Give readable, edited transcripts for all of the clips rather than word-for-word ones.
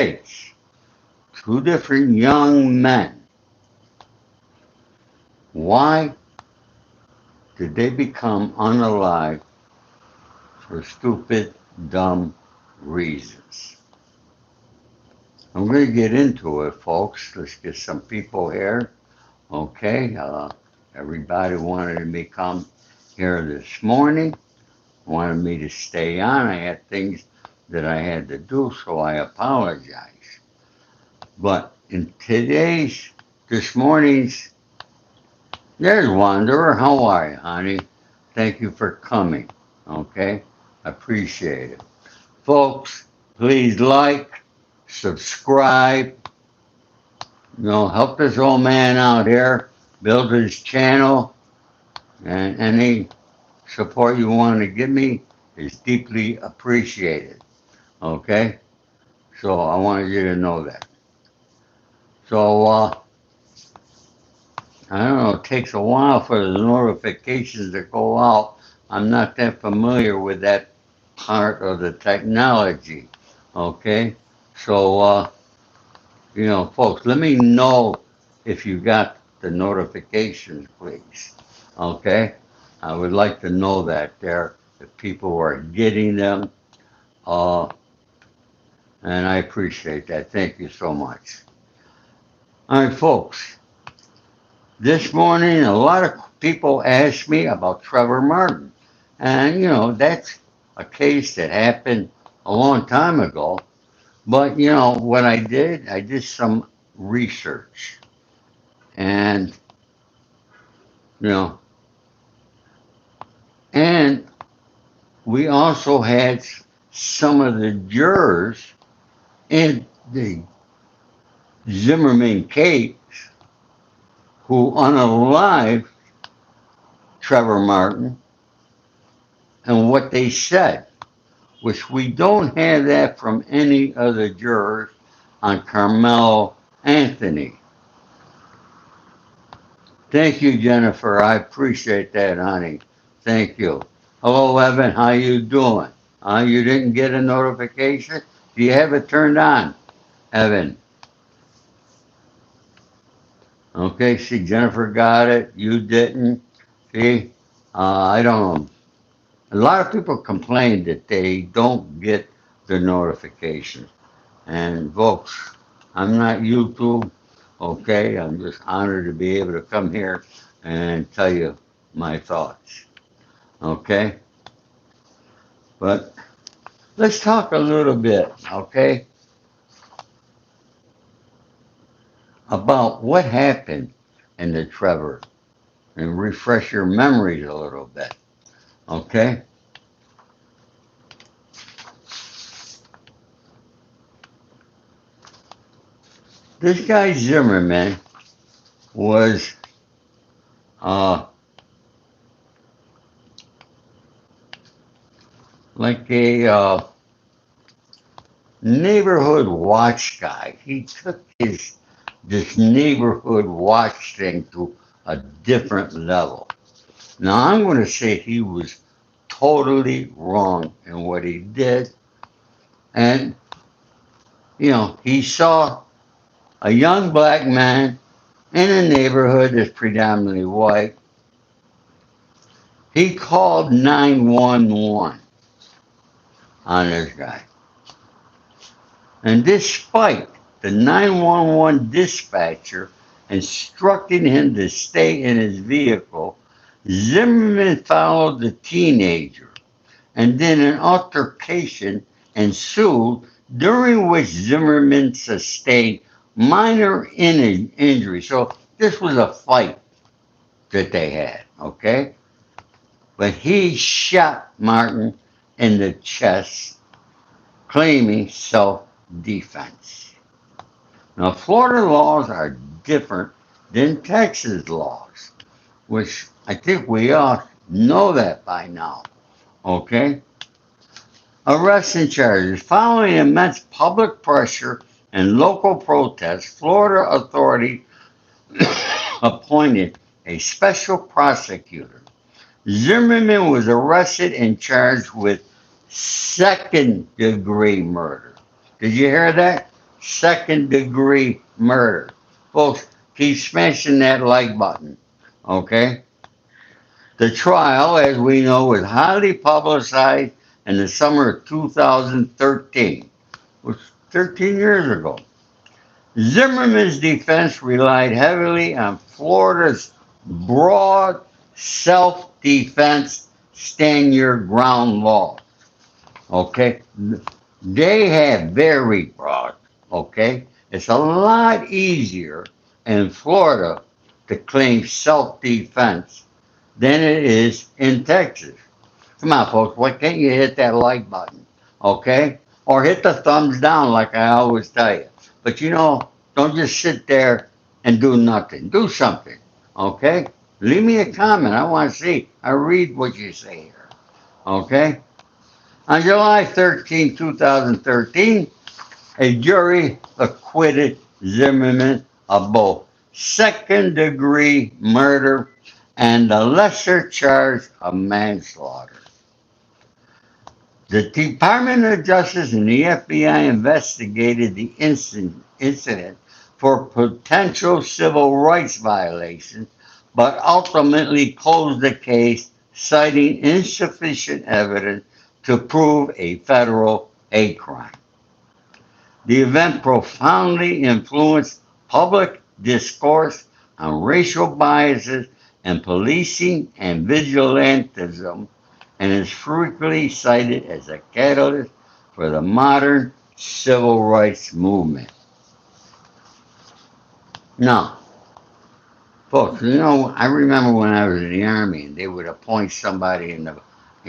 States, two different young men. Why did they become unalive for stupid, dumb reasons? I'm going to get into it, folks. Let's get some people here. Okay. Everybody wanted me to come here this morning, wanted me to stay on. I had things that I had to do, so I apologize. But in this morning's, there's Wanderer. How are you, honey? Thank you for coming. Okay? Appreciate it. Folks, please like, subscribe, help this old man out here, build his channel, and any support you want to give me is deeply appreciated. Okay? So I wanted you to know that. So, I don't know, it takes a while for the notifications to go out. I'm not that familiar with that part of the technology. Okay? So, folks, let me know if you got the notifications, please. Okay? I would like to know that there, if people are getting them. Uh, and I appreciate that. Thank you so much. All right, folks. This morning, a lot of people asked me about Trevor Martin. And, that's a case that happened a long time ago. But, what I did some research. And, you know, and we also had some of the jurors in the Zimmerman case who unalived Trevor Martin and what they said, which we don't have that from any other jurors on Karmelo Anthony. Thank you, Jennifer. I appreciate that, honey. Thank you. Hello, Evan. How you doing? You didn't get a notification? Do you have it turned on, Evan? Okay, see, Jennifer got it. You didn't. See, I don't know. A lot of people complain that they don't get the notifications. And folks, I'm not YouTube. Okay, I'm just honored to be able to come here and tell you my thoughts. Okay, but let's talk a little bit. Okay, about what happened in the Trevor and refresh your memories a little bit. Okay? This guy Zimmerman was like a neighborhood watch guy. He took this neighborhood watch thing to a different level. Now I'm going to say he was totally wrong in what he did, and he saw a young black man in a neighborhood that's predominantly white. He called 911 on this guy. And despite the 911 dispatcher instructing him to stay in his vehicle, Zimmerman followed the teenager, and then an altercation ensued during which Zimmerman sustained minor injury. So this was a fight that they had, okay? But he shot Martin in the chest, claiming self-defense. Now, Florida laws are different than Texas laws, which I think we all know that by now, okay? Arrests and charges. Following immense public pressure and local protests, Florida authorities appointed a special prosecutor. Zimmerman was arrested and charged with second-degree murder. Did you hear that? second-degree murder. Folks, keep smashing that like button, okay? The trial, as we know, was highly publicized in the summer of 2013, which was 13 years ago. Zimmerman's defense relied heavily on Florida's broad self-defense stand your ground law. Okay? They have very broad, okay? It's a lot easier in Florida to claim self-defense than it is in Texas. Come on, folks, why can't you hit that like button, okay? Or hit the thumbs down like I always tell you. But don't just sit there and do nothing. Do something, okay? Leave me a comment. I want to see. I read what you say here, okay? On July 13, 2013, a jury acquitted Zimmerman of both second-degree murder and the lesser charge of manslaughter. The Department of Justice and the FBI investigated the incident for potential civil rights violations, but ultimately closed the case, citing insufficient evidence to prove a federal hate crime. The event profoundly influenced public discourse on racial biases and policing and vigilantism, and is frequently cited as a catalyst for the modern civil rights movement. Now, folks, I remember when I was in the Army and they would appoint somebody in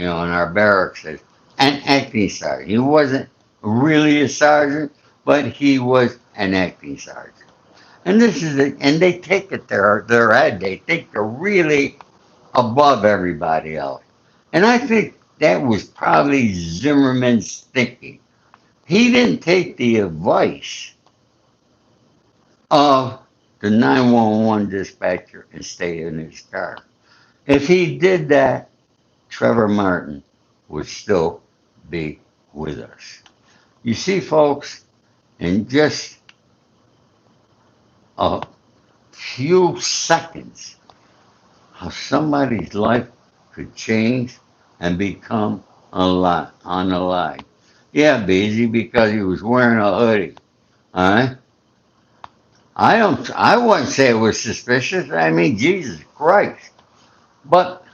our barracks as an acting sergeant. He wasn't really a sergeant, but he was an acting sergeant. And and they take it their head. They think they're really above everybody else. And I think that was probably Zimmerman's thinking. He didn't take the advice of the 911 dispatcher and stay in his car. If he did that, Treyvon Martin would still be with us. You see, folks, in just a few seconds, how somebody's life could change and become unalive. Yeah, busy because he was wearing a hoodie. All right. I wouldn't say it was suspicious. I mean, Jesus Christ. But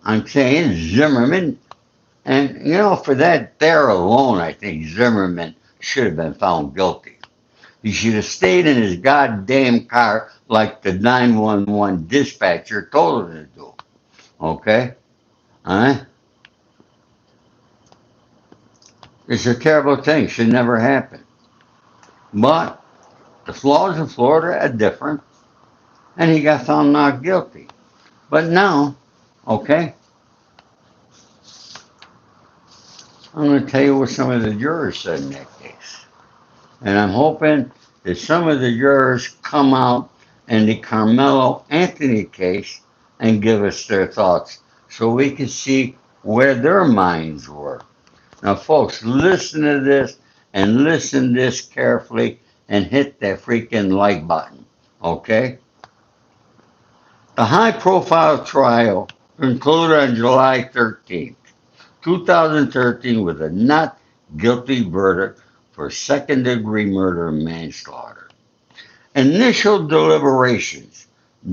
I'm saying Zimmerman, and for that there alone, I think Zimmerman should have been found guilty. He should have stayed in his goddamn car like the 911 dispatcher told him to do. Okay? Alright? It's a terrible thing. Should never happen. But the laws in Florida are different, and he got found not guilty. But now, okay, I'm going to tell you what some of the jurors said in that case. And I'm hoping that some of the jurors come out in the Karmelo Anthony case and give us their thoughts so we can see where their minds were. Now, folks, listen to this and listen this carefully and hit that freaking like button, okay? The high-profile trial concluded on July 13th, 2013 with a not guilty verdict for second-degree murder and manslaughter. Initial deliberations,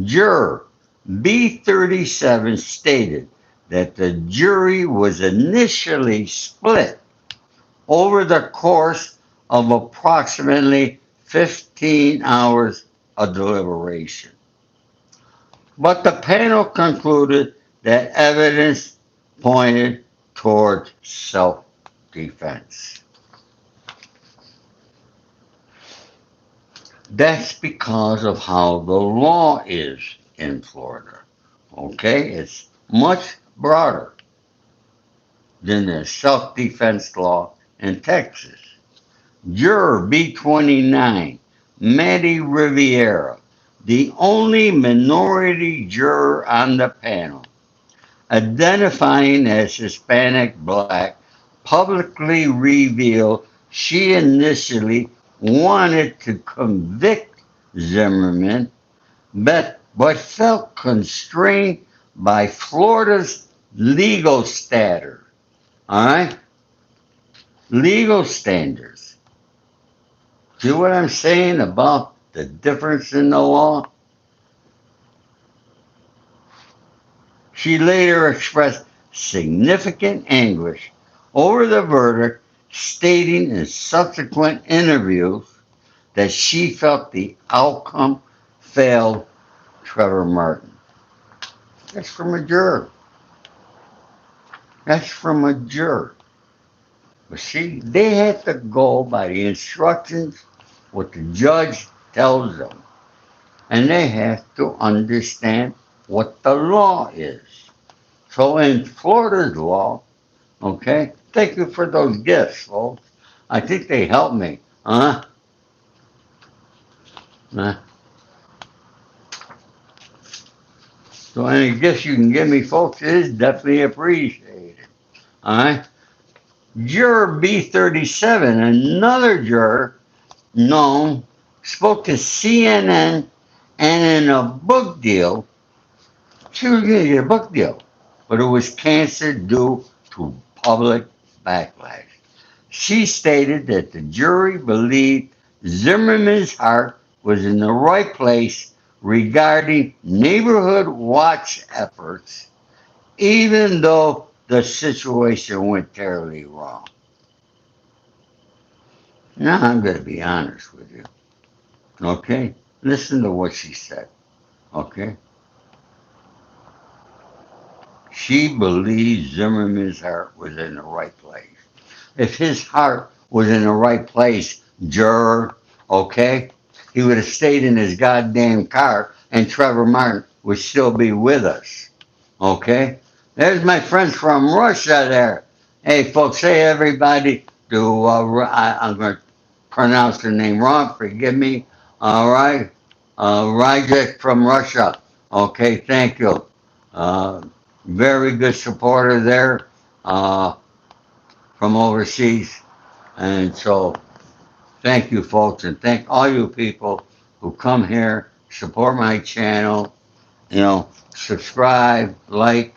juror B37 stated that the jury was initially split over the course of approximately 15 hours of deliberation. But the panel concluded that evidence pointed towards self-defense. That's because of how the law is in Florida. Okay? It's much broader than the self-defense law in Texas. Juror B29, Maddie Riviera, the only minority juror on the panel, identifying as Hispanic Black, publicly revealed she initially wanted to convict Zimmerman, but felt constrained by Florida's legal status. All right? Legal standards. See what I'm saying about the difference in the law? She later expressed significant anguish over the verdict, stating in subsequent interviews that she felt the outcome failed Trevor Martin. That's from a juror. That's from a juror. But see, they had to go by the instructions what the judge tells them. And they have to understand what the law is. So in Florida's law, okay, thank you for those gifts, folks. I think they helped me. Uh, so any gifts you can give me, folks, is definitely appreciated. All right. Juror B37, another juror known, spoke to CNN, and in a book deal, she was going to get a book deal, but it was canceled due to public backlash. She stated that the jury believed Zimmerman's heart was in the right place regarding neighborhood watch efforts, even though the situation went terribly wrong. Now, I'm going to be honest with you. Okay? Listen to what she said. Okay? She believes Zimmerman's heart was in the right place. If his heart was in the right place, juror, okay, he would have stayed in his goddamn car and Trevor Martin would still be with us. Okay? There's my friends from Russia there. Hey, folks, say everybody I'm going to pronounce the name wrong. Forgive me. All right. Rajek from Russia. Okay, thank you. Uh, Very good supporter there from overseas. And so thank you, folks, and thank all you people who come here, support my channel, subscribe, like,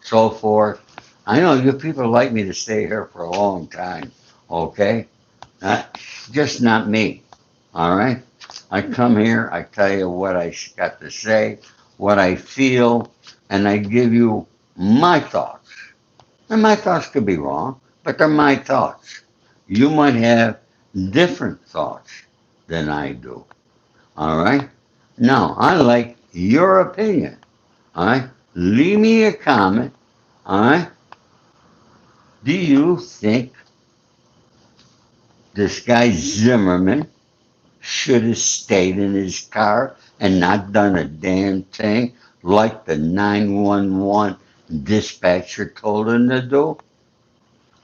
so forth. I know you people like me to stay here for a long time, okay? Just not me, all right? I come here, I tell you what I got to say, what I feel, and I give you my thoughts. And my thoughts could be wrong, but they're my thoughts. You might have different thoughts than I do. All right? Now, I like your opinion. All right? Leave me a comment. All right? Do you think this guy Zimmerman should have stayed in his car and not done a damn thing like the 911 dispatcher told him to do?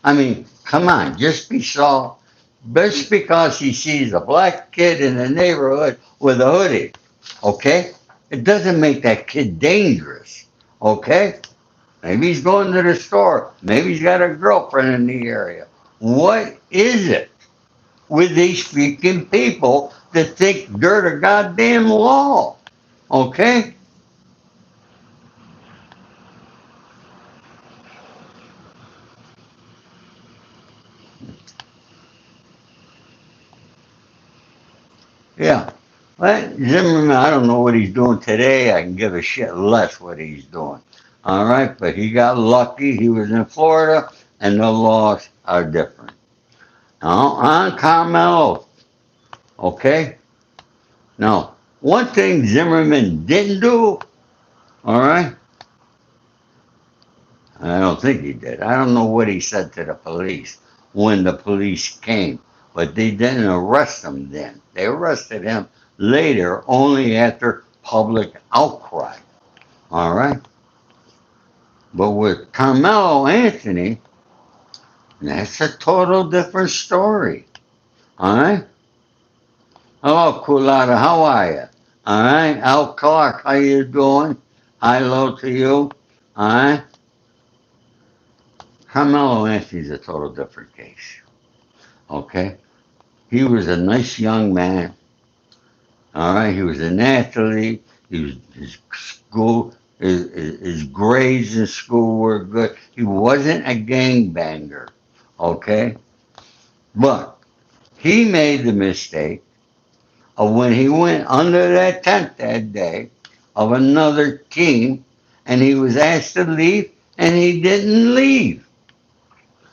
I mean, come on, just because he sees a black kid in the neighborhood with a hoodie, okay? It doesn't make that kid dangerous, okay? Maybe he's going to the store. Maybe he's got a girlfriend in the area. What is it with these freaking people that think they're the goddamn law, okay? Yeah. Well, Zimmerman, I don't know what he's doing today. I can give a shit less what he's doing. All right, but he got lucky. He was in Florida, and the laws are different. Now, on Carmelo, okay? Now, one thing Zimmerman didn't do, all right? I don't think he did. I don't know what he said to the police when the police came, but they didn't arrest him then. They arrested him later, only after public outcry. All right? But with Karmelo Anthony, that's a total different story. All right? Hello, Kulada. How are you? All right? Al Clark, how you doing? Hi, hello to you. All right? Carmelo Anthony's a total different case. Okay? He was a nice young man. All right, he was an athlete. He was his grades in school were good. He wasn't a gangbanger, okay? But he made the mistake of when he went under that tent that day of another team and he was asked to leave and he didn't leave.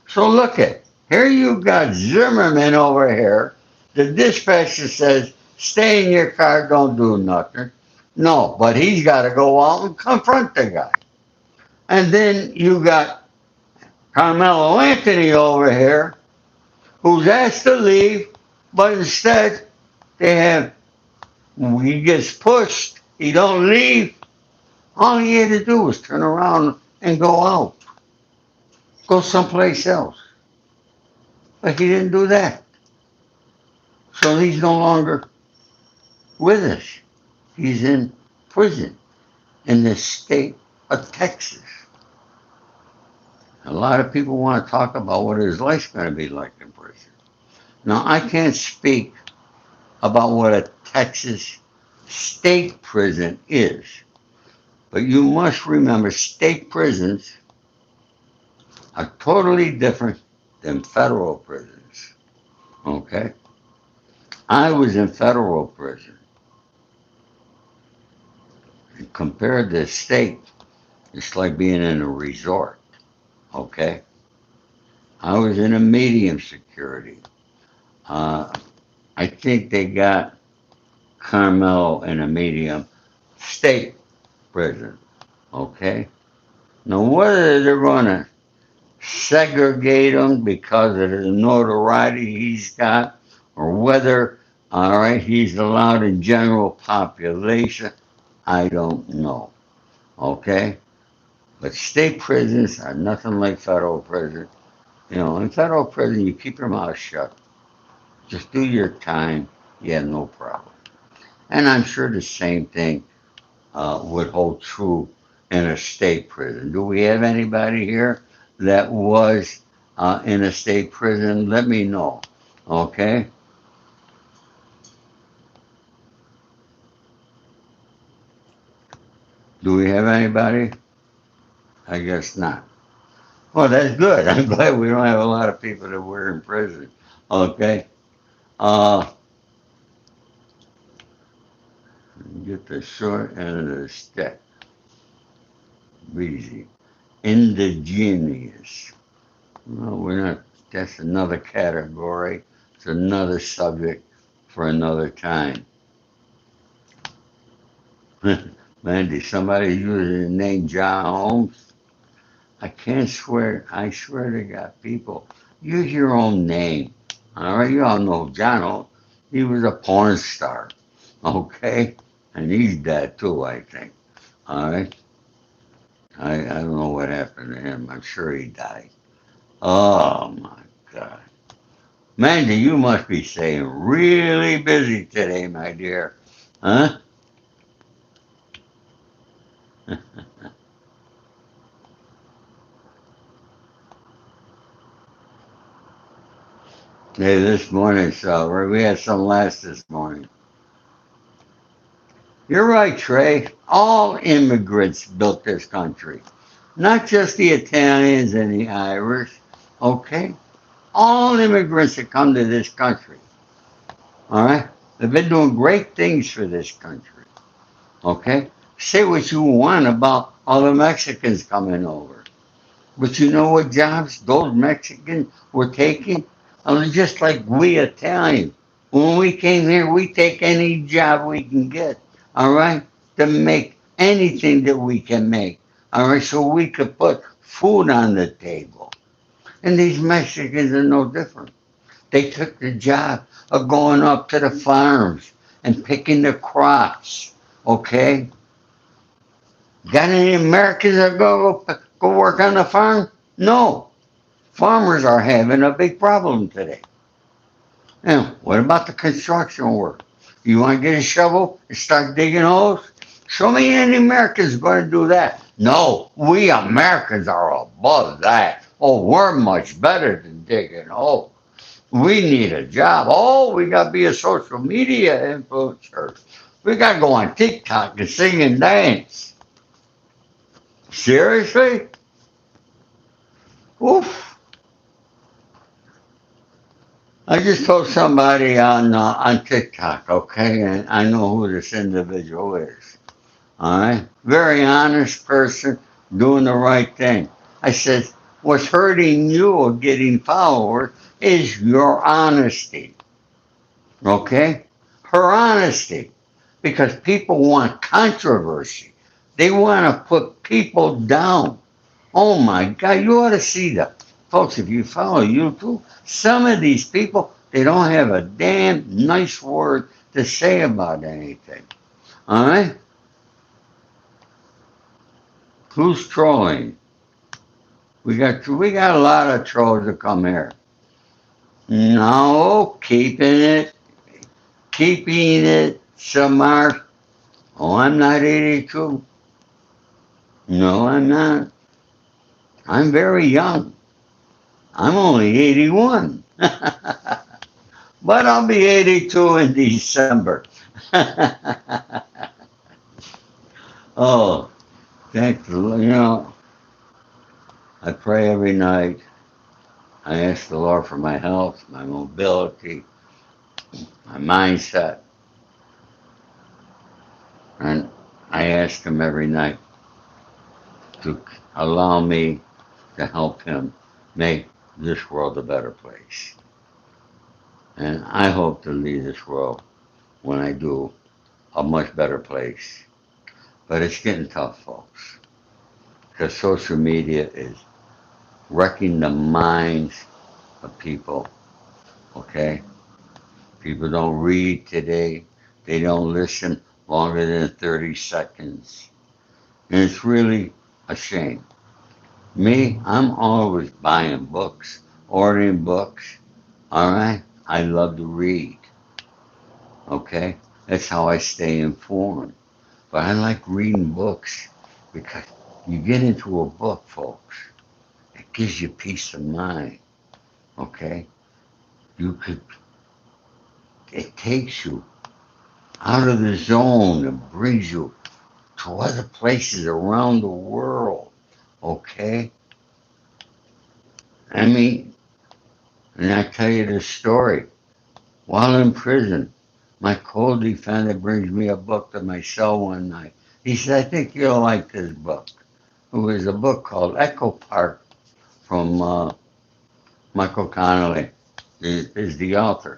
So look at here you got Zimmerman over here. The dispatcher says, stay in your car, don't do nothing. No, but he's got to go out and confront the guy. And then you got Karmelo Anthony over here who's asked to leave, but instead they have he gets pushed, he don't leave. All he had to do was turn around and go out, go someplace else. But he didn't do that. So he's no longer with us. He's in prison in the state of Texas. A lot of people want to talk about what his life's going to be like in prison. Now, I can't speak about what a Texas state prison is, but you must remember state prisons are totally different than federal prisons. Okay? I was in federal prison. And compared to state, it's like being in a resort. Okay? I was in a medium security. I think they got Carmel in a medium state prison. Okay? Now, whether they're going to segregate him because of the notoriety he's got, or whether, all right, he's allowed in general population, I don't know. Okay? But state prisons are nothing like federal prison. You know, in federal prison, you keep your mouth shut. Just do your time. You have no problem. And I'm sure the same thing would hold true in a state prison. Do we have anybody here that was in a state prison? Let me know. Okay? Do we have anybody? I guess not. Well, that's good. I'm glad we don't have a lot of people that were in prison. Okay? Uh, get the short end of the stick. Easy. Indigenous. Well, we're not, that's another category. It's another subject for another time. Man, did somebody use the name John Holmes? I can't swear. I swear to God, people, use your own name. All right, you all know John Holmes. He was a porn star. Okay? And he's dead too, I think. All right? I don't know what happened to him. I'm sure he died. Oh my God. Mandy, you must be staying really busy today, my dear. Huh? Hey, this morning, so we had some last this morning. You're right, Trey. All immigrants built this country, not just the Italians and the Irish. Okay? All immigrants that come to this country. All right? They've been doing great things for this country. Okay? Say what you want about all the Mexicans coming over. But you know what jobs those Mexicans were taking? Just like we Italians. When we came here, we take any job we can get. All right? To make anything that we can make. All right? So we could put food on the table. And these Mexicans are no different. They took the job of going up to the farms and picking the crops. Okay? Got any Americans that go work on the farm? No. Farmers are having a big problem today. Now, what about the construction work? You want to get a shovel and start digging holes? Show me any Americans going to do that. No, we Americans are above that. Oh, we're much better than digging holes. We need a job. Oh, we got to be a social media influencer. We got to go on TikTok and sing and dance. Seriously? Oof. I just told somebody on TikTok, okay, and I know who this individual is. All right, very honest person, doing the right thing. I said, what's hurting you or getting followers is your honesty, okay? Her honesty, because people want controversy. They want to put people down. Oh my God, you ought to see them. Folks, if you follow YouTube, some of these people, they don't have a damn nice word to say about anything. All right? Who's trolling? We got a lot of trolls to come here. No, keeping it somewhere. Oh, I'm not 82. No, I'm not. I'm very young. I'm only 81. But I'll be 82 in December. Oh, thank you. You know, I pray every night. I ask the Lord for my health, my mobility, my mindset, and I ask Him every night to allow me to help Him make this world a better place. And I hope to leave this world, when I do, a much better place. But it's getting tough, folks, because social media is wrecking the minds of people, okay? People don't read today. They don't listen longer than 30 seconds. And it's really a shame. Me, I'm always buying books, ordering books. All right? I love to read, okay? That's how I stay informed. But I like reading books because you get into a book, folks. It gives you peace of mind, okay? You could, it takes you out of the zone and brings you to other places around the world, okay? I mean, and I tell you this story. While in prison, my co-defendant brings me a book to my cell one night. He said, I think you'll like this book. It was a book called Echo Park from Michael Connolly, is the author,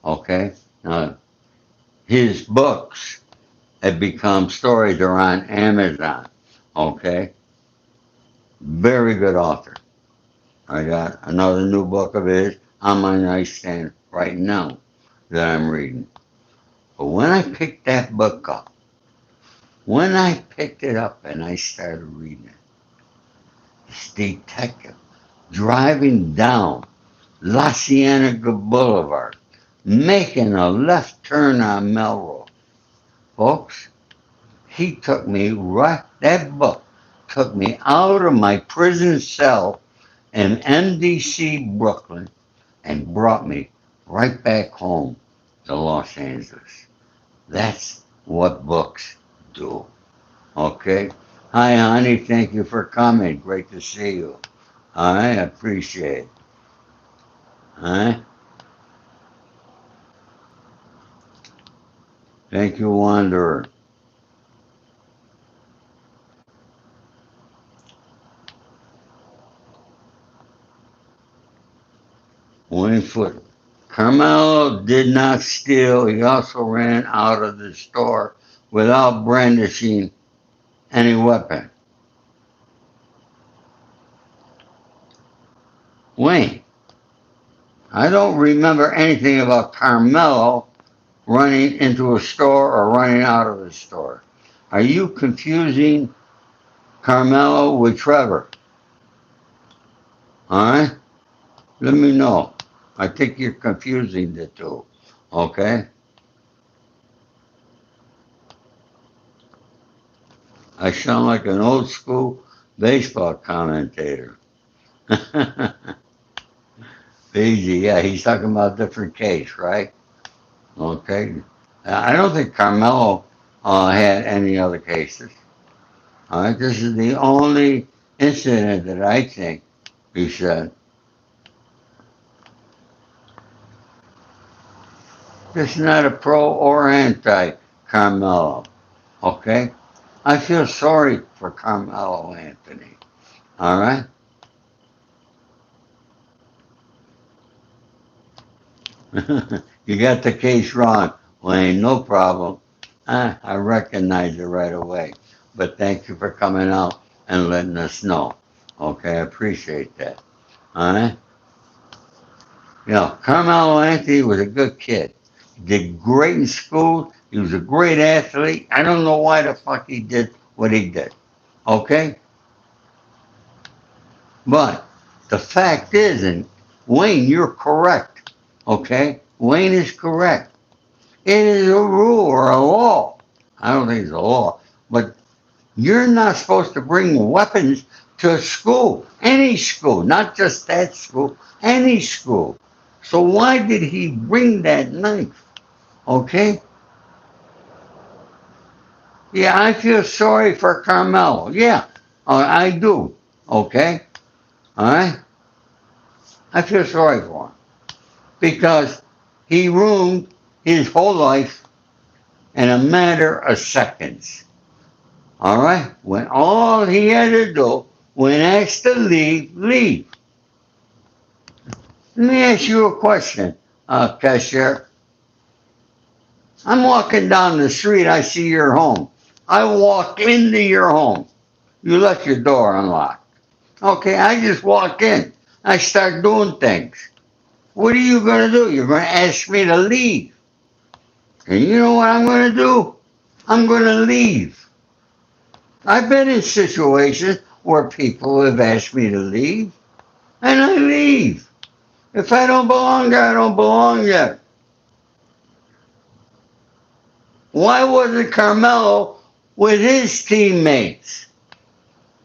okay? Now, his books have become stories. They're on Amazon, okay? Very good author. I got another new book of his on my nightstand right now that I'm reading. But when I picked that book up, when I picked it up and I started reading it, this detective driving down La Cienega Boulevard, making a left turn on Melrose. Folks, he took me right, that book took me out of my prison cell in MDC, Brooklyn, and brought me right back home to Los Angeles. That's what books do. Okay? Hi, honey. Thank you for coming. Great to see you. I appreciate it. Huh? Thank you, Wanderer. Wingfoot. Carmelo did not steal. He also ran out of the store without brandishing any weapon. Wayne, I don't remember anything about Carmelo running into a store or running out of a store. Are you confusing Carmelo with Trevor? All right? Let me know. I think you're confusing the two. Okay? I sound like an old school baseball commentator. Easy, yeah, he's talking about a different case, right? Okay. I don't think Carmelo had any other cases. All right, this is the only incident that I think he said. This is not a pro or anti Carmelo. Okay? I feel sorry for Carmelo Anthony. All right? You got the case wrong, Wayne. No problem. I recognize it right away. But thank you for coming out and letting us know. Okay, I appreciate that. All right? You know, Carmelo Anthony was a good kid. He did great in school. He was a great athlete. I don't know why the fuck he did what he did. Okay? But the fact is, and Wayne, you're correct. Okay? Wayne is correct. It is a rule or a law. I don't think it's a law, but you're not supposed to bring weapons to a school, any school, not just that school, any school. So why did he bring that knife? Okay? Yeah, I feel sorry for Carmelo. Yeah, I do. Okay? All right? I feel sorry for him because he ruined his whole life in a matter of seconds. All right? When all he had to do, when asked to leave, leave. Let me ask you a question, Cashier. I'm walking down the street, I see your home. I walk into your home. You left your door unlocked. Okay, I just walk in. I start doing things. What are you going to do? You're going to ask me to leave. And you know what I'm going to do? I'm going to leave. I've been in situations where people have asked me to leave, and I leave. If I don't belong there, I don't belong there. Why wasn't Carmelo with his teammates?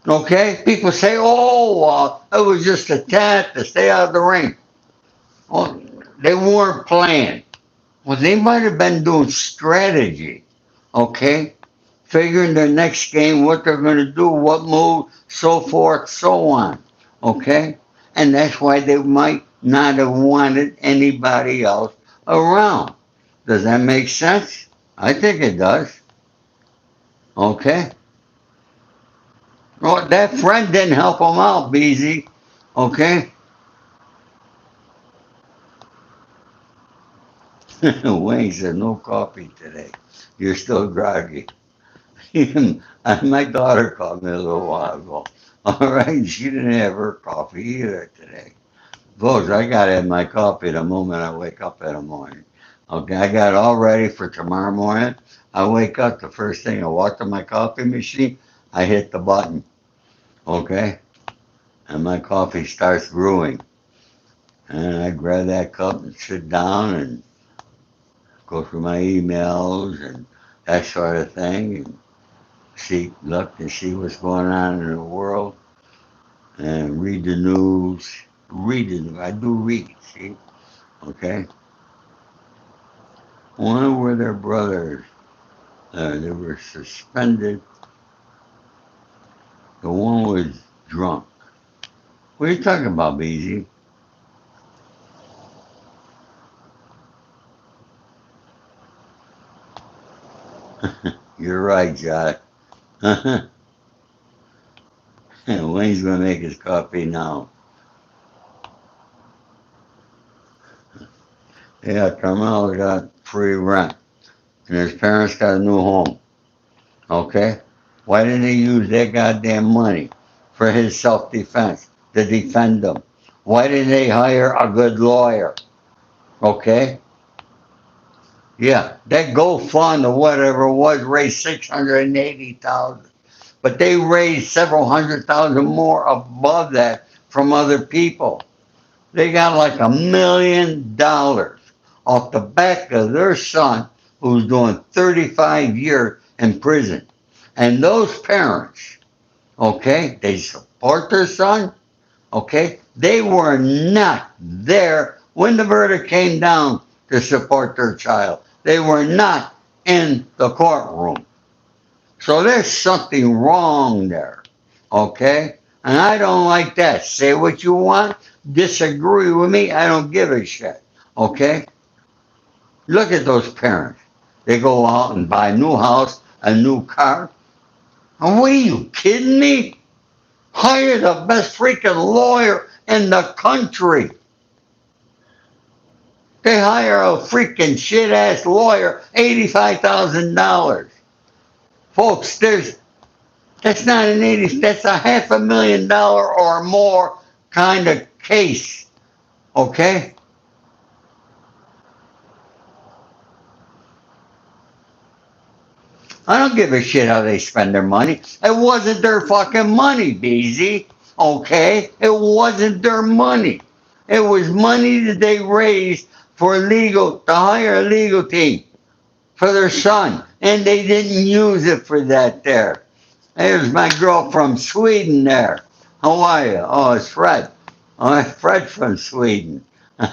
Okay? People say, oh, it was just a tat to stay out of the ring. Oh, they weren't playing. Well, they might have been doing strategy. Okay? Figuring their next game, what they're going to do, what move, so forth, so on. Okay? And that's why they might not have wanted anybody else around. Does that make sense? I think it does. Okay? Well, that friend didn't help him out, BZ. Okay? Wayne said, no coffee today. You're still groggy. My daughter called me a little while ago. All right? She didn't have her coffee either today. Folks, I got to have my coffee the moment I wake up in the morning. Okay? I got it all ready for tomorrow morning. I wake up, the first thing I walk to my coffee machine, I hit the button. Okay? And my coffee starts brewing. And I grab that cup and sit down and go through my emails and that sort of thing and look and see what's going on in the world and read the news. Read it. I do read, see? Okay? One were their brothers. They were suspended. The one was drunk. What are you talking about, BZ? You're right, Jack. Wayne's gonna make his coffee now. Yeah, Carmelo got free rent, and his parents got a new home. Okay? Why didn't he use their goddamn money for his self-defense to defend them? Why didn't they hire a good lawyer? Okay? Yeah, that GoFund or whatever it was raised 680,000, but they raised several hundred thousand more above that from other people. They got like $1 million off the back of their son who's doing 35 years in prison. And those parents, okay, they support their son, okay, They were not there when the verdict came down to support their child. They were not in the courtroom. So there's something wrong there. Okay? And I don't like that. Say what you want. Disagree with me. I don't give a shit. Okay? Look at those parents. They go out and buy a new house, a new car. And what are you kidding me? Hire the best freaking lawyer in the country. They hire a freaking shit ass lawyer, $85,000. Folks, that's not an 80, that's a $500,000 or more kind of case. Okay? I don't give a shit how they spend their money. It wasn't their fucking money, BZ. Okay? It wasn't their money. It was money that they raised to hire a legal team for their son. And they didn't use it for that there. There's my girl from Sweden there. How are you? Oh, it's Fred. Oh, it's Fred from Sweden. I'm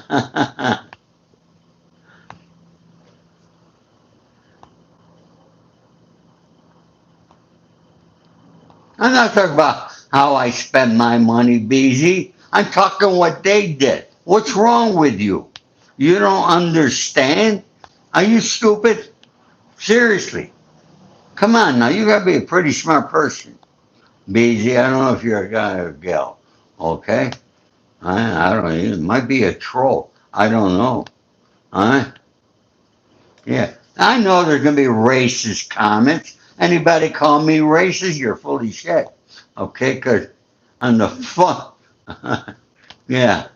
not talking about how I spend my money, BZ. I'm talking what they did. What's wrong with you? You don't understand? Are you stupid? Seriously. Come on now, you gotta be a pretty smart person. BZ, I don't know if you're a guy or a gal. Okay? I don't know. It might be a troll. I don't know. Huh? Yeah. I know there's gonna be racist comments. Anybody call me racist, you're full of shit. Okay? Because I'm the fuck. Yeah.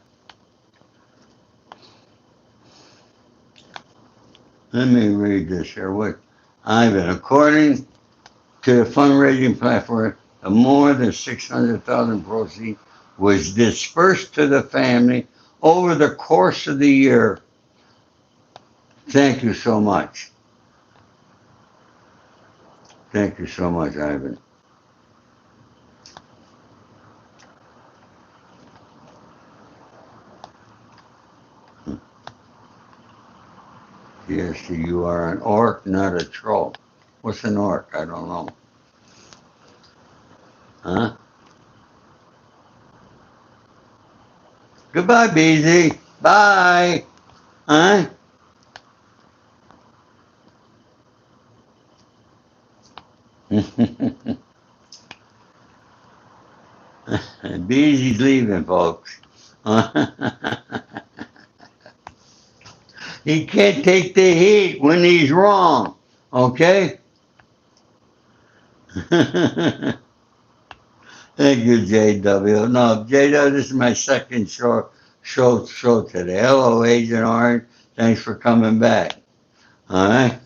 Let me read this here. What Ivan, according to the fundraising platform, more than 600,000 proceeds was dispersed to the family over the course of the year. Thank you so much. Thank you so much, Ivan. Yes, you are an orc, not a troll. What's an orc? I don't know. Huh? Goodbye, BZ. Bye. Huh? BZ's leaving, folks. He can't take the heat when he's wrong. Okay? Thank you, JW. No, JW, this is my second show today. Hello, Agent Orange. Thanks for coming back. All right?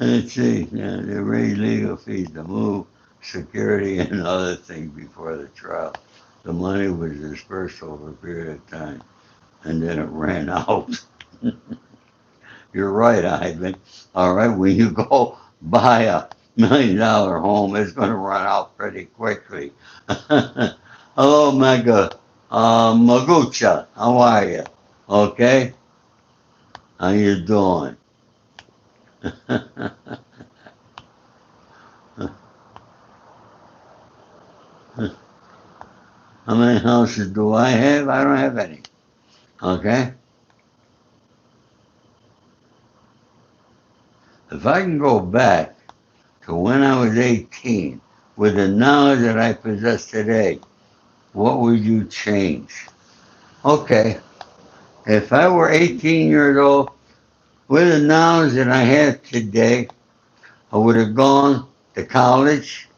Let's see. Yeah, they raised legal fees to move security and other things before the trial. The money was dispersed over a period of time, and then it ran out. You're right, Ivan. All right, when you go buy a $1 million home, it's going to run out pretty quickly. Hello, Magucha. How are you? Okay? How you doing? How many houses do I have? I don't have any. Okay? If I can go back to when I was 18 with the knowledge that I possess today, what would you change? Okay, if I were 18 years old with the knowledge that I have today, I would have gone to college.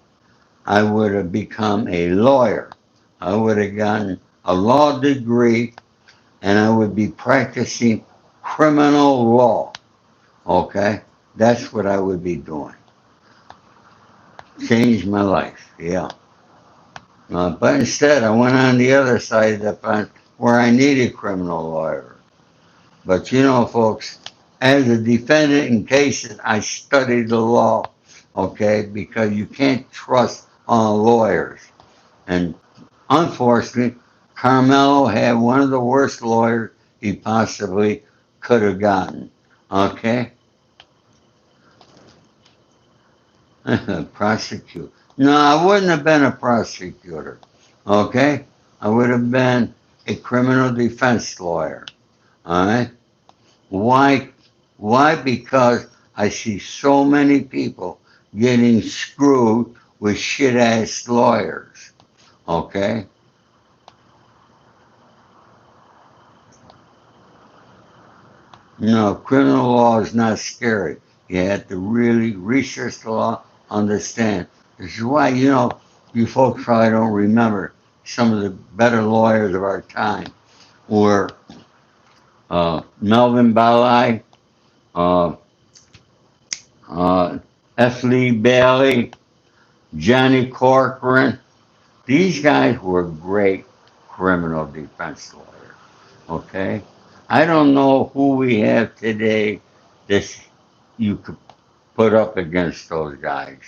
I would have become a lawyer. I would have gotten a law degree and I would be practicing criminal law. Okay? That's what I would be doing. Changed my life, yeah. But instead, I went on the other side of the fence where I needed criminal lawyer. But you know, folks, as a defendant in cases, I studied the law, okay? Because you can't trust lawyers. And unfortunately, Carmelo had one of the worst lawyers he possibly could have gotten. Okay? Prosecute. No, I wouldn't have been a prosecutor. Okay? I would have been a criminal defense lawyer. Alright? Why? Why? Because I see so many people getting screwed with shit ass lawyers. Okay? No, criminal law is not scary. You have to really research the law, understand. This is why, you folks probably don't remember some of the better lawyers of our time were Melvin Balai, uh, uh, F. Lee Bailey, Johnny Corcoran. These guys were great criminal defense lawyers. Okay? I don't know who we have today that you could put up against those guys.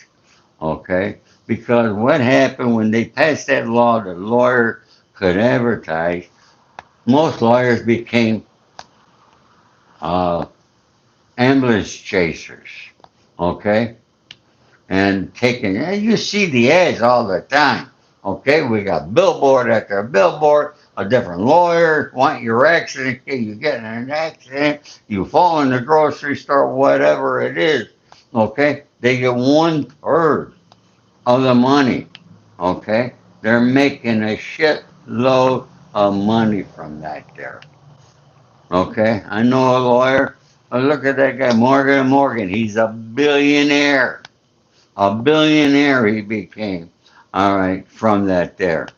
Okay? Because what happened when they passed that law that lawyer could advertise, most lawyers became uh, ambulance chasers. Okay? And taking, and you see the ads all the time. Okay? We got billboard after billboard. A different lawyer want your accident, you get in an accident, you fall in the grocery store, whatever it is. Okay? They get 1/3 of the money. Okay? They're making a shitload of money from that there. Okay? I know a lawyer. Look at that guy, Morgan and Morgan. He's a billionaire. A billionaire he became. All right, from that there.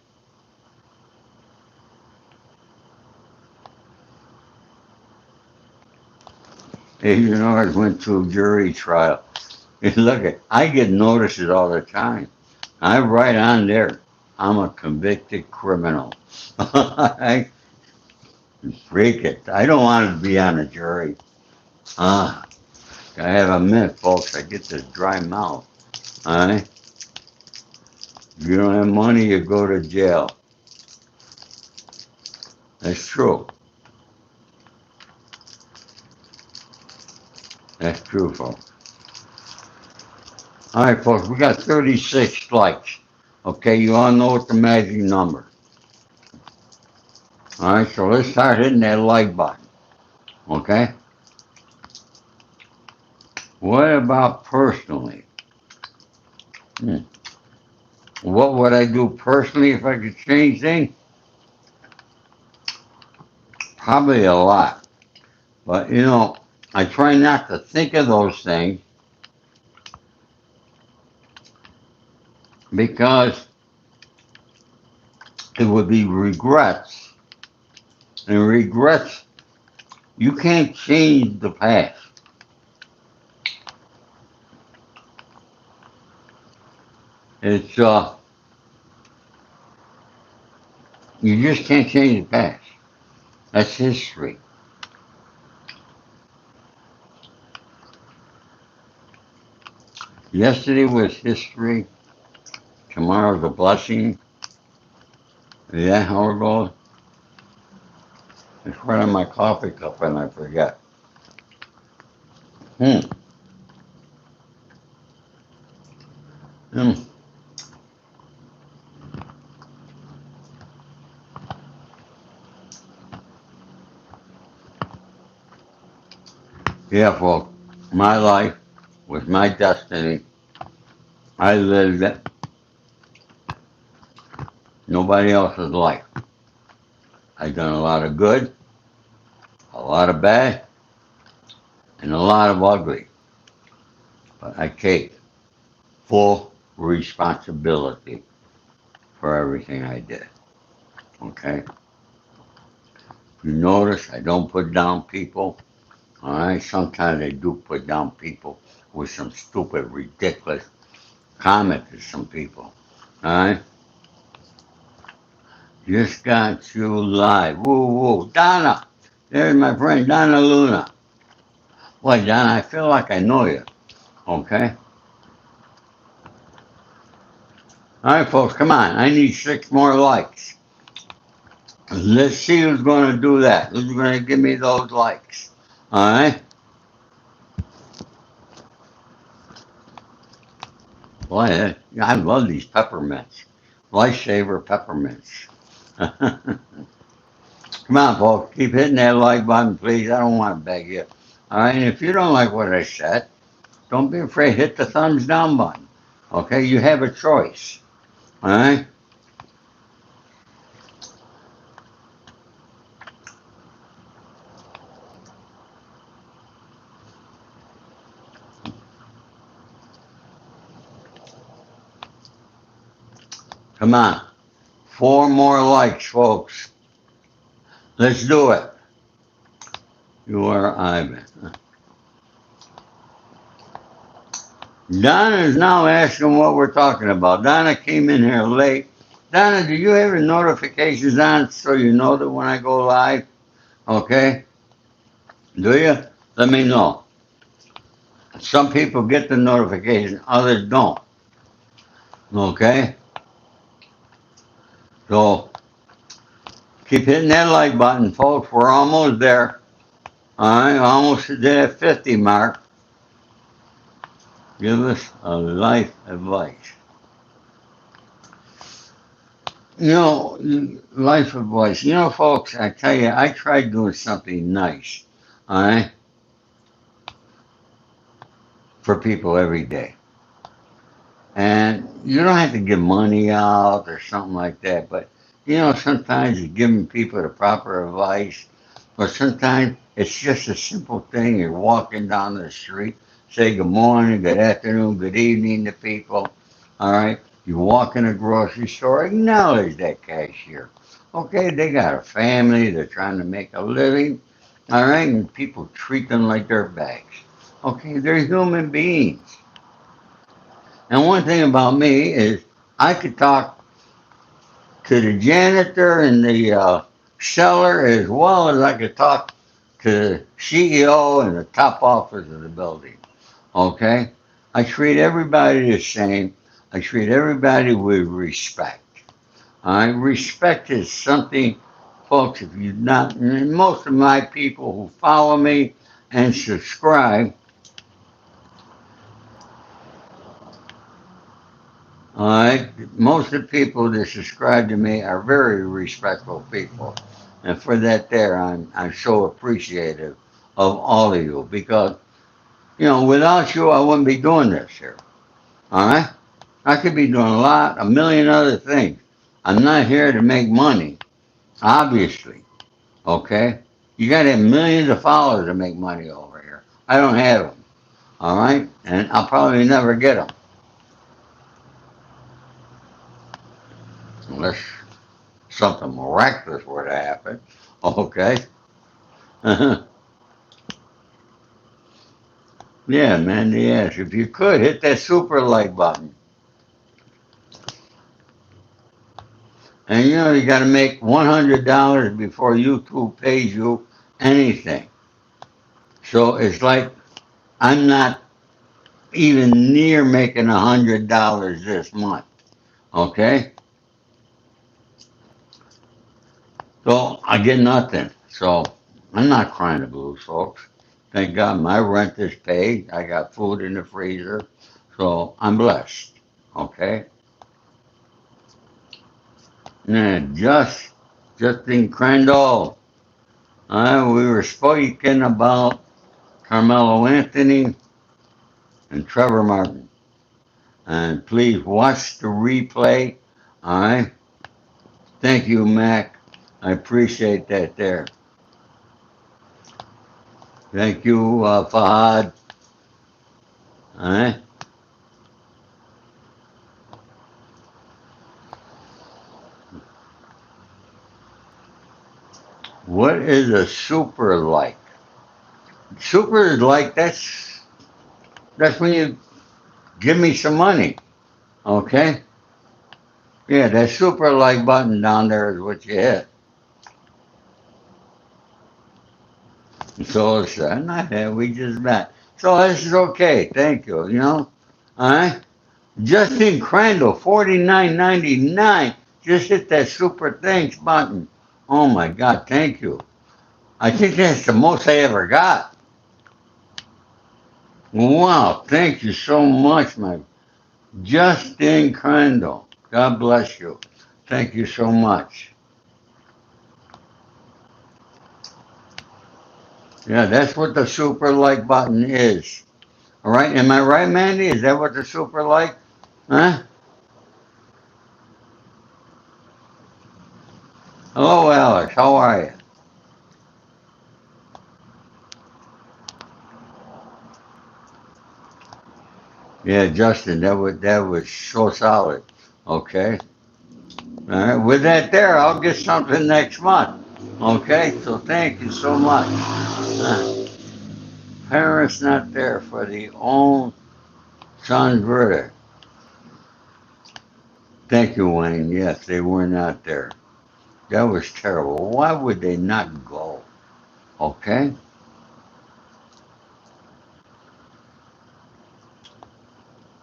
Agent Orange went to a jury trial. Look at, I get notices all the time. I write on there, I'm a convicted criminal. I freak it. I don't want to be on a jury. Ah, I have a myth, folks. I get this dry mouth. All right? If you don't have money, you go to jail. That's true. That's true, folks. All right, folks, we got 36 likes. Okay, you all know what the magic number. All right, so let's start hitting that like button. Okay? What about personally? Hmm. What would I do personally if I could change things? Probably a lot. But, I try not to think of those things because it would be regrets. And regrets, you can't change the past. It's, you just can't change the past. That's history. Yesterday was history. Tomorrow's a blessing. Is that how it goes? It's right on my coffee cup and I forget. Hmm. Hmm. Yeah, folks. My life was my destiny. I lived it. Nobody else's life. I've done a lot of good, a lot of bad, and a lot of ugly. But I take full responsibility for everything I did. Okay? You notice I don't put down people. All right? Sometimes I do put down people with some stupid, ridiculous comment to some people. All right? Just got you live. Woo woo. Donna. There's my friend Donna Luna. Boy, Donna, I feel like I know you. Okay? All right, folks, come on. I need 6 more likes. Let's see who's going to do that. Who's going to give me those likes? All right. Boy, I love these peppermints. Lifesaver peppermints. Come on, folks. Keep hitting that like button, please. I don't want to beg you. All right. And if you don't like what I said, don't be afraid. Hit the thumbs down button. Okay. You have a choice. All right. Come on. 4 more likes, folks. Let's do it. You are Ivan. Donna is now asking what we're talking about. Donna came in here late. Donna, do you have your notifications on so you know that when I go live? Okay? Do you? Let me know. Some people get the notification, others don't. Okay? So keep hitting that like button, folks. We're almost there. Alright, almost to that 50 mark. Give us a life advice. Life advice. Folks, I tell you, I tried doing something nice, all right, for people every day. And you don't have to give money out or something like that, but, sometimes you're giving people the proper advice, or sometimes it's just a simple thing. You're walking down the street, say good morning, good afternoon, good evening to people, all right? You walk in a grocery store, acknowledge that cashier. Okay, they got a family, they're trying to make a living, all right, and people treat them like they're bags. Okay, they're human beings. And one thing about me is I could talk to the janitor and the seller as well as I could talk to the CEO and the top office of the building. Okay? I treat everybody the same. I treat everybody with respect. Respect is something, folks, if you not, most of my people who follow me and subscribe, all right, most of the people that subscribe to me are very respectful people. And for that there, I'm so appreciative of all of you because, without you, I wouldn't be doing this here. All right? I could be doing a million other things. I'm not here to make money, obviously. Okay? You got to have millions of followers to make money over here. I don't have them. All right? And I'll probably never get them unless something miraculous were to happen. Okay? Yeah, man, yes. If you could, hit that super like button. And you got to make $100 before YouTube pays you anything. So it's like I'm not even near making $100 this month. Okay? So I get nothing. So I'm not crying the blues, folks. Thank God my rent is paid. I got food in the freezer. So I'm blessed. Okay? And Justin Crandall. We were speaking about Karmelo Anthony and Trevor Martin. And please watch the replay. All right? Thank you, Mac. I appreciate that there. Thank you, Fahad. All right? What is a super like? Super is like that's when you give me some money. Okay? Yeah, that super like button down there is what you hit. So it's not that we just met. So this is okay. Thank you. All right? Justin Crandall, 49.99. Just hit that super thanks button. Oh my God, thank you. I think that's the most I ever got. Wow, thank you so much, my Justin Crandall. God bless you. Thank you so much. Yeah, that's what the super like button is. All right, am I right, Mandy? Is that what the super like? Huh? Hello, Alex. How are you? Yeah, Justin, that was so solid. Okay. All right. With that there, I'll get something next month. Okay. So thank you so much. Parents not there for the own son's verdict. Thank you, Wayne. Yes, they were not there. That was terrible. Why would they not go? Okay.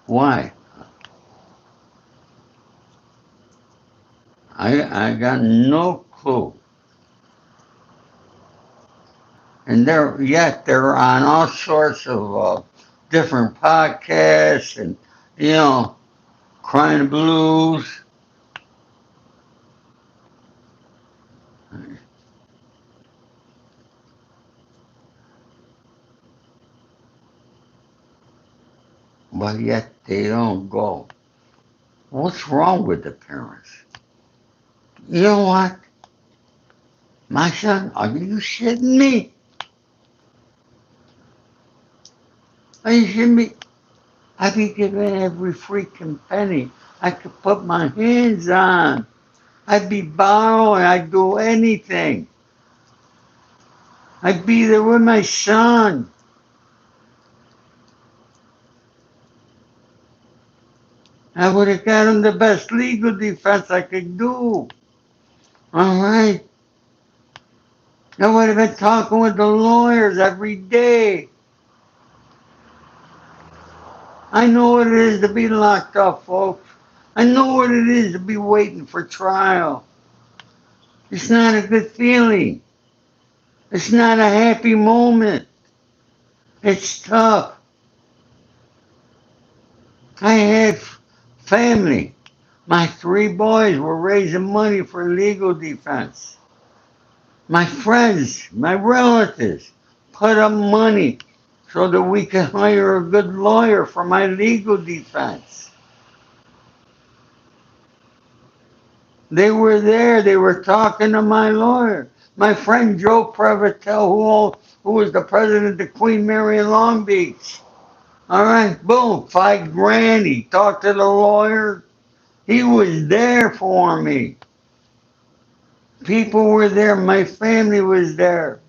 Why? I got no clue. And they're on all sorts of different podcasts and you know crying blues. But yet they don't go. What's wrong with the parents? You know what? My son, are you shitting me? Are you shitting me? I'd be given every freaking penny I could put my hands on. I'd be borrowing. I'd do anything. I'd be there with my son. I would have got him the best legal defense I could do. All right. I would have been talking with the lawyers every day. I know what it is to be locked up, folks. I know what it is to be waiting for trial. It's not a good feeling. It's not a happy moment. It's tough. I had family. My three boys were raising money for legal defense. My friends, my relatives put up money so that we could hire a good lawyer for my legal defense. They were there. They were talking to my lawyer. My friend Joe Prevotel, who was the president of Queen Mary in Long Beach. All right, boom, 5 grand. He talked to the lawyer. He was there for me. People were there. My family was there.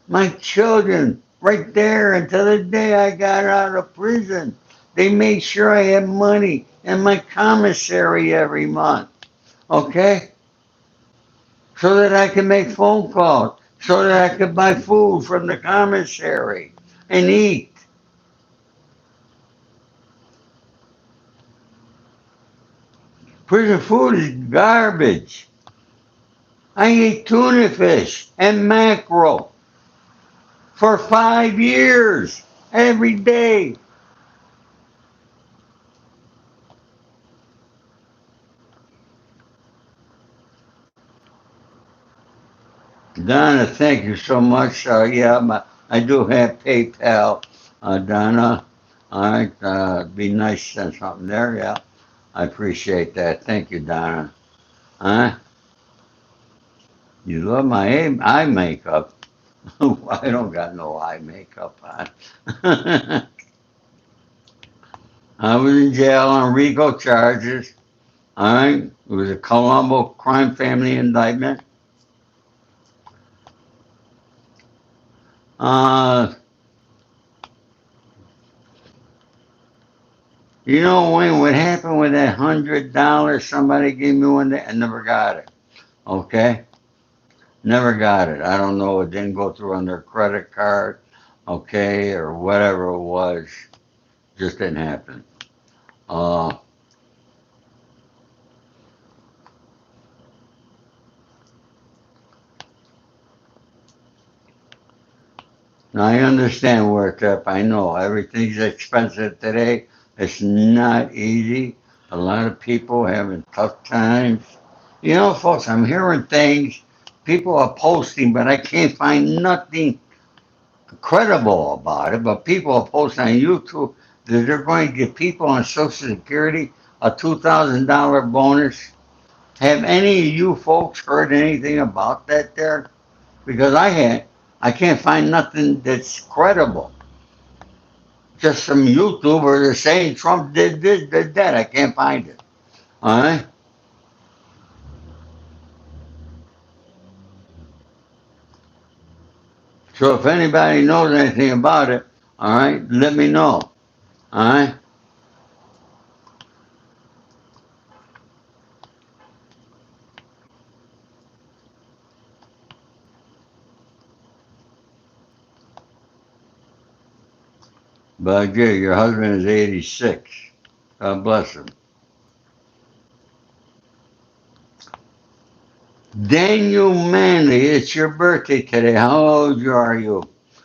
My children right there until the day I got out of prison. They made sure I had money in my commissary every month. Okay? So that I could make phone calls, so that I could buy food from the commissary and eat. Prison food is garbage. I ate tuna fish and mackerel for 5 years every day. Donna, thank you so much. I do have PayPal. Donna, all right, be nice to send something there. Yeah, I appreciate that. Thank you, Donna. Huh? You love my eye makeup. I don't got no eye makeup on. I was in jail on RICO charges. All right, it was a Colombo crime family indictment. Uh, you know, Wayne, what happened with that $100? Somebody gave me one day. I never got it. Okay, never got it. I don't know. It didn't go through on their credit card. Okay, or whatever it was, just didn't happen. Uh, Now I understand work up. I know everything's expensive today. It's not easy. A lot of people having tough times. You know, folks, I'm hearing things. People are posting, but I can't find nothing credible about it. But people are posting on YouTube that they're going to give people on Social Security a $2,000 bonus. Have any of you folks heard anything about that there? Because I can't find nothing that's credible. Just some YouTubers are saying Trump did this, did that. I can't find it. All right. So if anybody knows anything about it, all right, let me know. All right. But again, your husband is 86. God bless him. Daniel Manley, it's your birthday today. How old are you?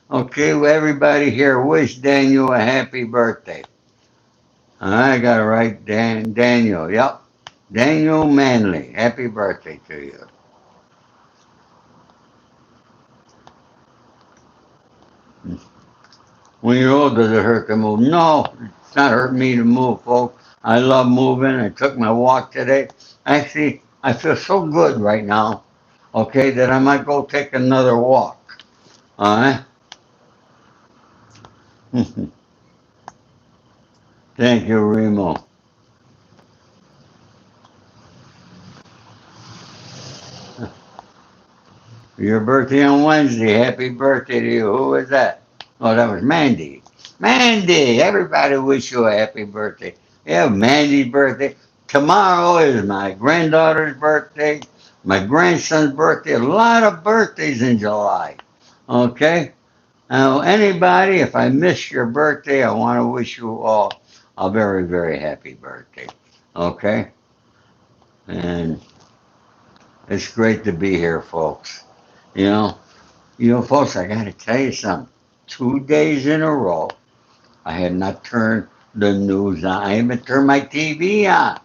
Okay, well, everybody here wish Daniel a happy birthday. I got it right, Daniel. Yep. Daniel Manley. Happy birthday to you. When you're old, does it hurt to move? No, it's not hurting me to move, folks. I love moving. I took my walk today. Actually, I feel so good right now, okay, that I might go take another walk. All right? Thank you, Remo. Your birthday on Wednesday. Happy birthday to you. Who was that? Oh, that was Mandy. Mandy, everybody wish you a happy birthday. Yeah, Mandy's birthday. Tomorrow is my granddaughter's birthday, my grandson's birthday. A lot of birthdays in July. Okay? Now, anybody, if I miss your birthday, I want to wish you all a very, very happy birthday. Okay? And it's great to be here, folks. You know, folks, I got to tell you something. 2 days in a row, I have not turned the news on. I haven't turned my TV on.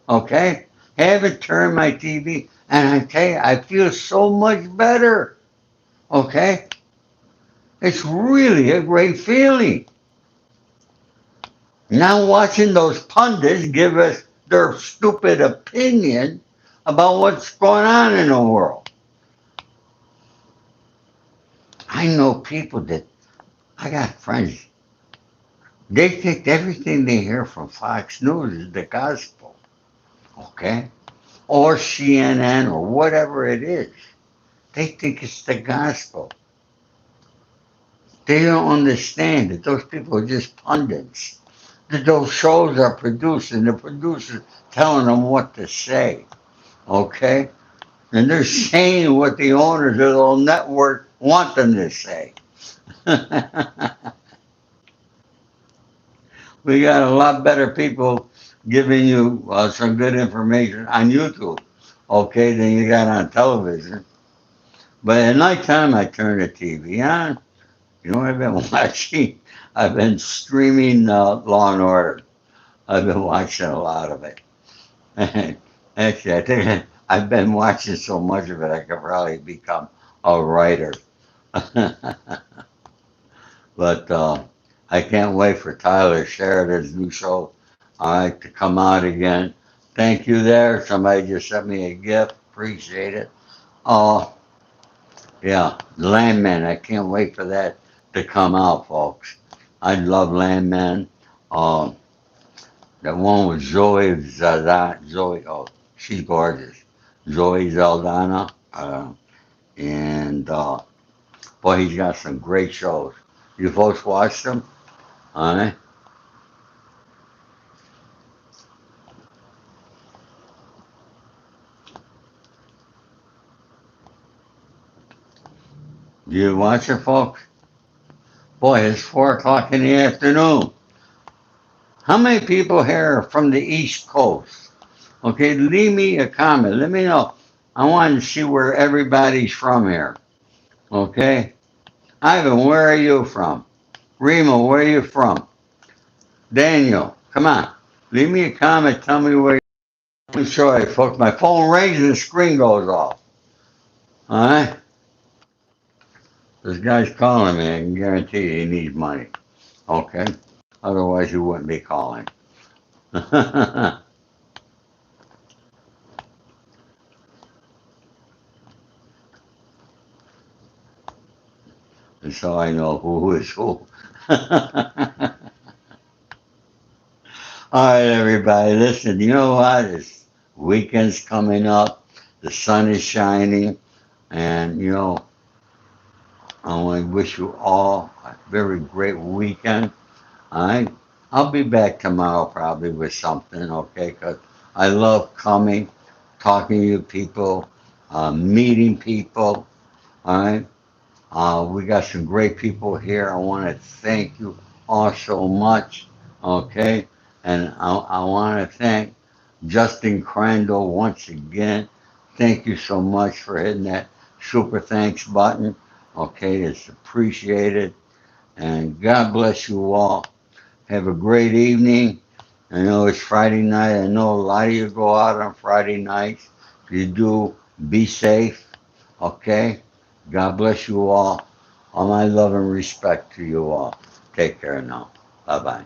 Okay? Haven't turned my TV. And I tell you, I feel so much better. Okay? It's really a great feeling. Now watching those pundits give us their stupid opinion about what's going on in the world. I know people that I got friends. They think everything they hear from Fox News is the gospel, okay? Or CNN or whatever it is. They think it's the gospel. They don't understand that those people are just pundits. That those shows are produced and the producers telling them what to say, okay? And they're saying what the owners of the little network want them to say. We got a lot better people giving you some good information on YouTube, okay, than you got on television. But at nighttime, I turn the TV on. You know what I've been watching? I've been streaming Law and Order. I've been watching a lot of it. Actually, I think I've been watching so much of it, I could probably become a writer. But I can't wait for Tyler Sheridan's new show, all right, to come out again. Thank you there. Somebody just sent me a gift. Appreciate it. Oh, yeah, Landman. I can't wait for that to come out, folks. I love Landman. Um, that one with Zoe Zada. Zoe, oh, she's gorgeous. Zoe Zaldana. And boy, he's got some great shows. You folks watch them? All right. Do you watch it, folks? Boy, it's 4 o'clock in the afternoon. How many people here are from the East Coast? Okay, leave me a comment. Let me know. I want to see where everybody's from here. Okay? Ivan, where are you from? Remo, where are you from? Daniel, come on. Leave me a comment. Tell me where you're from. Sorry, folks. My phone rings and the screen goes off. All right? This guy's calling me. I can guarantee you he needs money. Okay? Otherwise, he wouldn't be calling. And so I know who is who. All right, everybody. Listen, you know what? It's weekend's coming up. The sun is shining. And, I want to wish you all a very great weekend. All right? I'll be back tomorrow probably with something, okay? Because I love coming, talking to you people, meeting people. All right? We got some great people here. I want to thank you all so much. Okay. And I want to thank Justin Crandall once again. Thank you so much for hitting that super thanks button. Okay. It's appreciated. And God bless you all. Have a great evening. I know it's Friday night. I know a lot of you go out on Friday nights. If you do, be safe. Okay? God bless you all. All my love and respect to you all. Take care now. Bye bye.